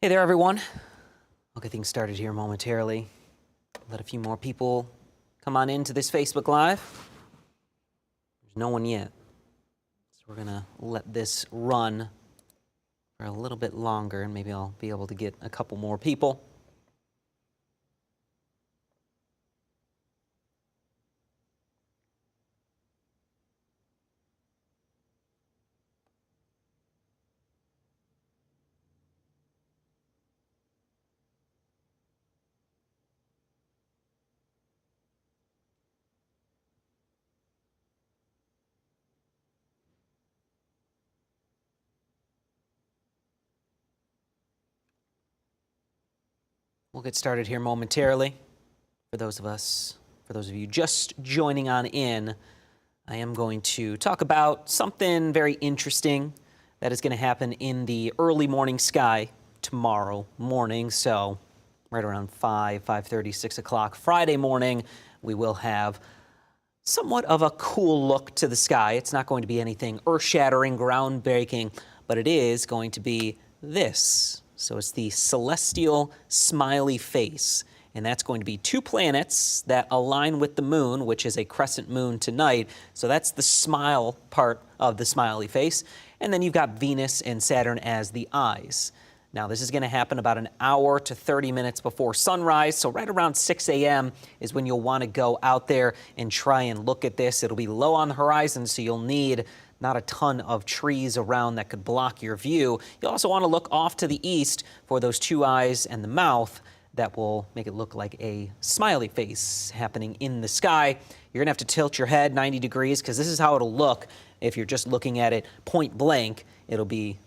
Hey there, everyone. I'll get things started here momentarily. Let a few more people come on into this Facebook Live. There's no one yet, so we're gonna let this run for a little bit longer, and maybe I'll be able to get a couple more people. We'll get started here momentarily. For those of you just joining on in, I am going to talk about something very interesting that is going to happen in the early morning sky tomorrow morning. So right around 5:30, 6 o'clock Friday morning, we will have somewhat of a cool look to the sky. It's not going to be anything earth-shattering, groundbreaking, but it is going to be this. So it's the celestial smiley face. And that's going to be two planets that align with the moon, which is a crescent moon tonight. So that's the smile part of the smiley face. And then you've got Venus and Saturn as the eyes. Now, this is going to happen about an hour to 30 minutes before sunrise. So right around 6 a.m. is when you'll want to go out there and try and look at this. It'll be low on the horizon, so you'll need not a ton of trees around that could block your view. You'll also want to look off to the east for those two eyes and the mouth that will make it look like a smiley face happening in the sky. You're going to have to tilt your head 90 degrees because this is how it'll look if you're just looking at it point blank. It'll be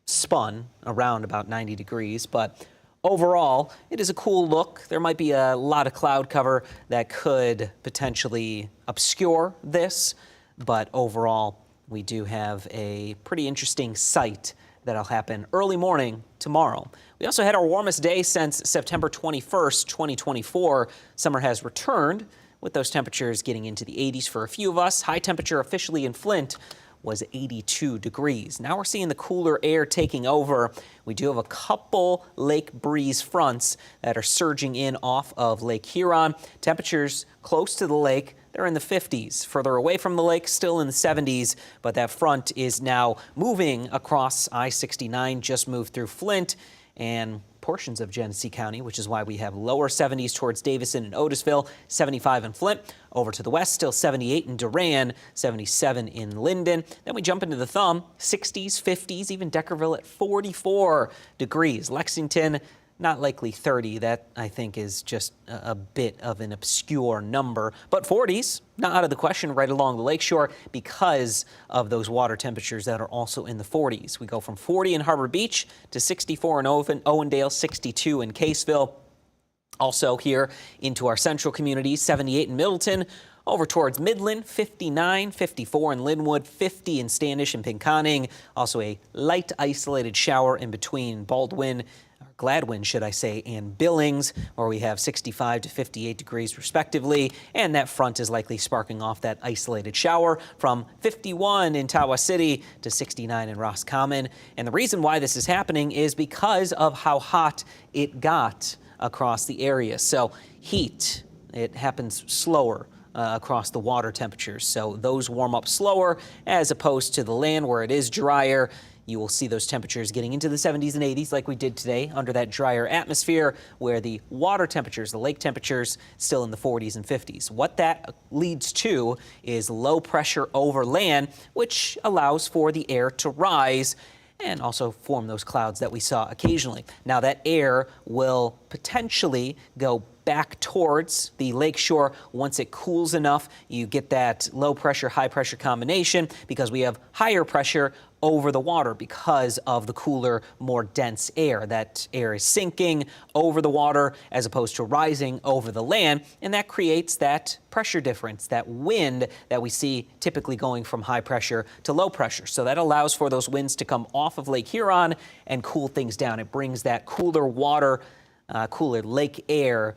spun around about 90 degrees, but overall, it is a cool look. There might be a lot of cloud cover that could potentially obscure this, but overall, we do have a pretty interesting sight that'll happen early morning tomorrow. We also had our warmest day since September 21st, 2024. Summer has returned, with those temperatures getting into the 80s for a few of us. High temperature officially in Flint was 82 degrees. Now we're seeing the cooler air taking over. We do have a couple lake breeze fronts that are surging in off of Lake Huron. Temperatures close to the lake, they're in the 50s. Further away from the lake, still in the 70s, but that front is now moving across I-69, just moved through Flint and portions of Genesee County, which is why we have lower 70s towards Davison and Otisville, 75 in Flint. Over to the west, still 78 in Duran, 77 in Linden. Then we jump into the thumb, 60s, 50s, even Deckerville at 44 degrees. Lexington, not likely 30. That, I think, is just a bit of an obscure number. But 40s, not out of the question right along the lakeshore because of those water temperatures that are also in the 40s. We go from 40 in Harbor Beach to 64 in Owendale, 62 in Caseville. Also here into our central communities, 78 in Middleton. Over towards Midland, 59, 54 in Linwood, 50 in Standish and Pinconning. Also a light isolated shower in between Baldwin, Gladwin, should I say, and Billings, where we have 65 to 58 degrees respectively. And that front is likely sparking off that isolated shower from 51 in Tawa City to 69 in Roscommon. And the reason why this is happening is because of how hot it got across the area. So heat, it happens slower across the water temperatures. So those warm up slower as opposed to the land where it is drier. You will see those temperatures getting into the 70s and 80s like we did today under that drier atmosphere, where the water temperatures, the lake temperatures, still in the 40s and 50s. What that leads to is low pressure over land, which allows for the air to rise and also form those clouds that we saw occasionally. Now that air will potentially go back towards the lakeshore once it cools enough. You get that low pressure, high pressure combination because we have higher pressure over the water because of the cooler, more dense air. That air is sinking over the water as opposed to rising over the land, and that creates that pressure difference, that wind that we see typically going from high pressure to low pressure. So that allows for those winds to come off of Lake Huron and cool things down. It brings that cooler water, cooler lake air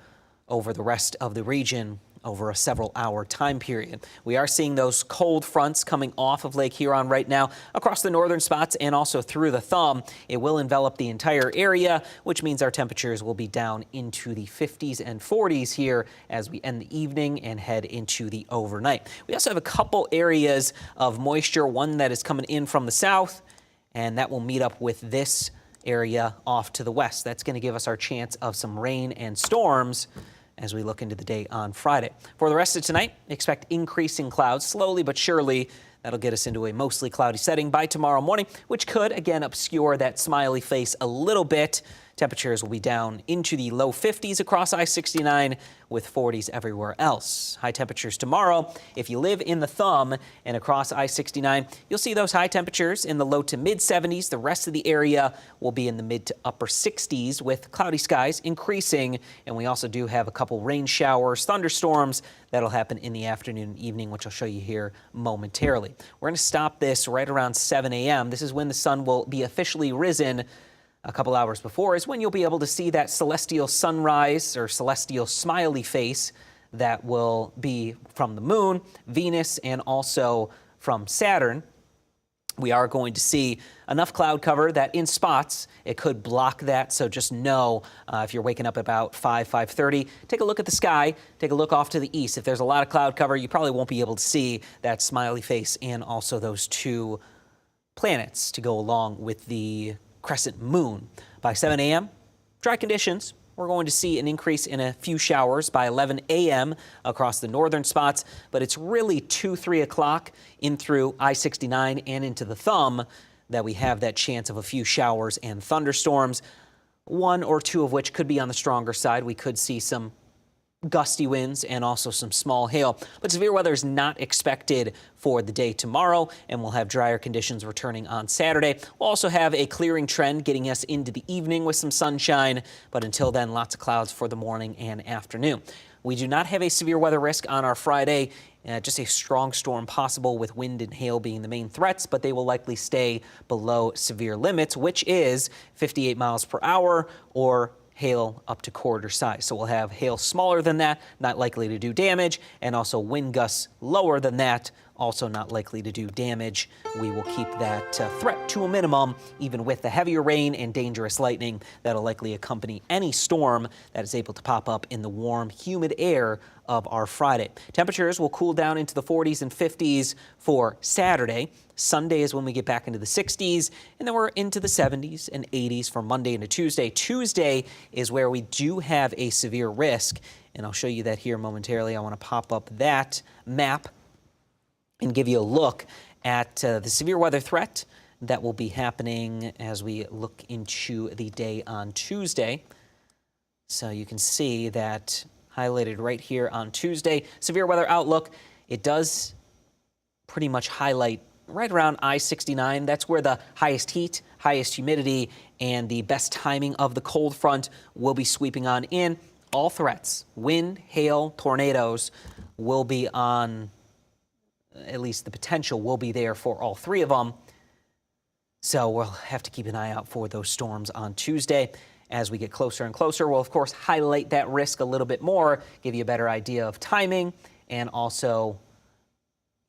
over the rest of the region over a several-hour time period. We are seeing those cold fronts coming off of Lake Huron right now across the northern spots and also through the thumb. It will envelop the entire area, which means our temperatures will be down into the 50s and 40s here as we end the evening and head into the overnight. We also have a couple areas of moisture, one that is coming in from the south, and that will meet up with this area off to the west. That's going to give us our chance of some rain and storms as we look into the day on Friday. For the rest of tonight, expect increasing clouds slowly but surely. That'll get us into a mostly cloudy setting by tomorrow morning, which could, again, obscure that smiley face a little bit. Temperatures will be down into the low 50s across I-69 with 40s everywhere else. High temperatures tomorrow. If you live in the thumb and across I-69, you'll see those high temperatures in the low to mid 70s. The rest of the area will be in the mid to upper 60s with cloudy skies increasing. And we also do have a couple rain showers, thunderstorms that'll happen in the afternoon and evening, which I'll show you here momentarily. We're going to stop this right around 7 a.m. This is when the sun will be officially risen. A couple hours before is when you'll be able to see that celestial sunrise or celestial smiley face that will be from the moon, Venus, and also from Saturn. We are going to see enough cloud cover that in spots it could block that. So just know if you're waking up about 5:30, take a look at the sky, take a look off to the east. If there's a lot of cloud cover, you probably won't be able to see that smiley face and also those two planets to go along with the crescent moon. By 7 a.m., dry conditions. We're going to see an increase in a few showers by 11 a.m. across the northern spots, but it's really 2, 3 o'clock in through I-69 and into the thumb that we have that chance of a few showers and thunderstorms, one or two of which could be on the stronger side. We could see some gusty winds and also some small hail. But severe weather is not expected for the day tomorrow, and we'll have drier conditions returning on Saturday. We'll also have a clearing trend getting us into the evening with some sunshine, but until then, lots of clouds for the morning and afternoon. We do not have a severe weather risk on our Friday, just a strong storm possible with wind and hail being the main threats, but they will likely stay below severe limits, which is 58 miles per hour or hail up to quarter size. So we'll have hail smaller than that, not likely to do damage, and also wind gusts lower than that, also not likely to do damage. We will keep that threat to a minimum, even with the heavier rain and dangerous lightning that'll likely accompany any storm that is able to pop up in the warm, humid air of our Friday. Temperatures will cool down into the 40s and 50s for Saturday. Sunday is when we get back into the 60s, and then we're into the 70s and 80s for Monday into Tuesday. Tuesday is where we do have a severe risk, and I'll show you that here momentarily. I want to pop up that map and give you a look at the severe weather threat that will be happening as we look into the day on Tuesday. So you can see that highlighted right here on Tuesday. Severe weather outlook, it does pretty much highlight right around I-69. That's where the highest heat, highest humidity, and the best timing of the cold front will be sweeping on in. All threats, wind, hail, tornadoes, will be on, at least the potential will be there for all three of them. So we'll have to keep an eye out for those storms on Tuesday. As we get closer and closer, we'll, of course, highlight that risk a little bit more, give you a better idea of timing, and also,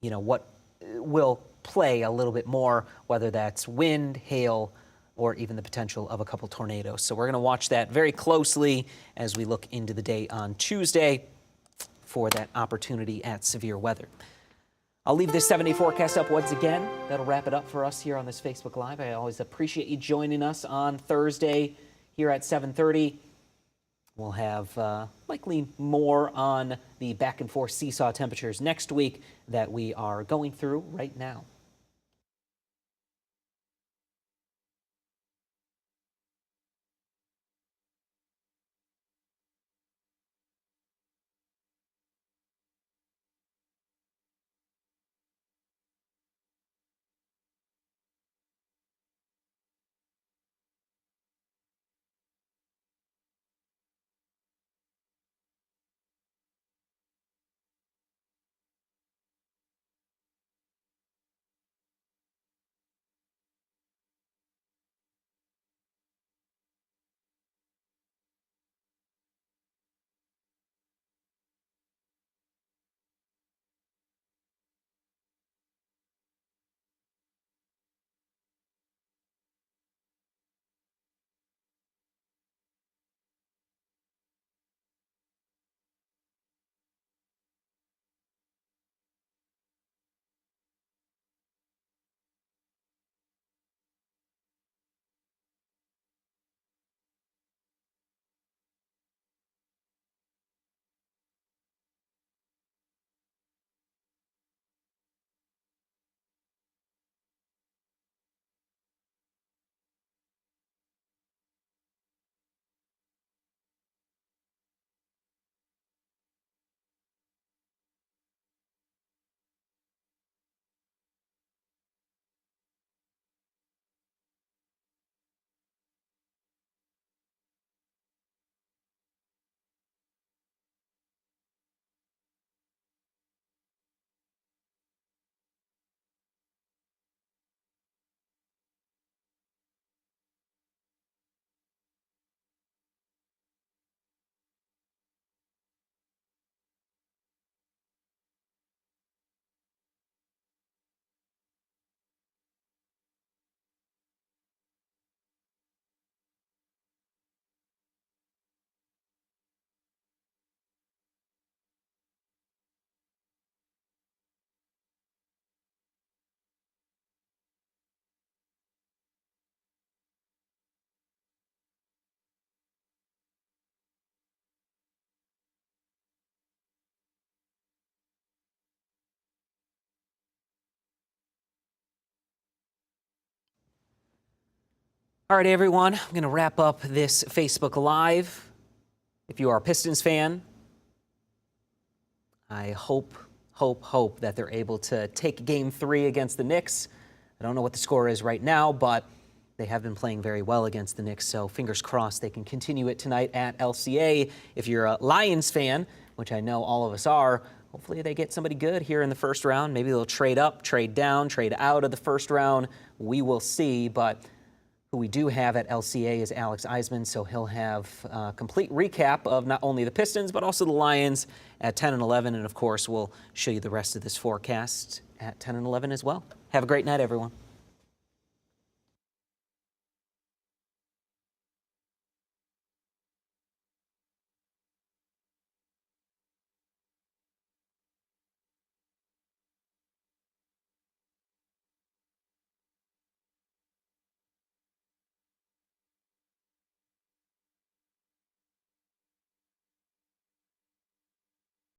you know, what will play a little bit more, whether that's wind, hail, or even the potential of a couple tornadoes. So we're going to watch that very closely as we look into the day on Tuesday for that opportunity at severe weather. I'll leave this 7-day forecast up once again. That'll wrap it up for us here on this Facebook Live. I always appreciate you joining us on Thursday here at 7:30. We'll have likely more on the back and forth seesaw temperatures next week that we are going through right now. All right, everyone, I'm going to wrap up this Facebook Live. If you are a Pistons fan, I hope that they're able to take Game 3 against the Knicks. I don't know what the score is right now, but they have been playing very well against the Knicks, so fingers crossed they can continue it tonight at LCA. If you're a Lions fan, which I know all of us are, hopefully they get somebody good here in the first round. Maybe they'll trade up, trade down, trade out of the first round. We will see, but who we do have at LCA is Alex Eisman, so he'll have a complete recap of not only the Pistons, but also the Lions at 10 and 11, and of course, we'll show you the rest of this forecast at 10 and 11 as well. Have a great night, everyone.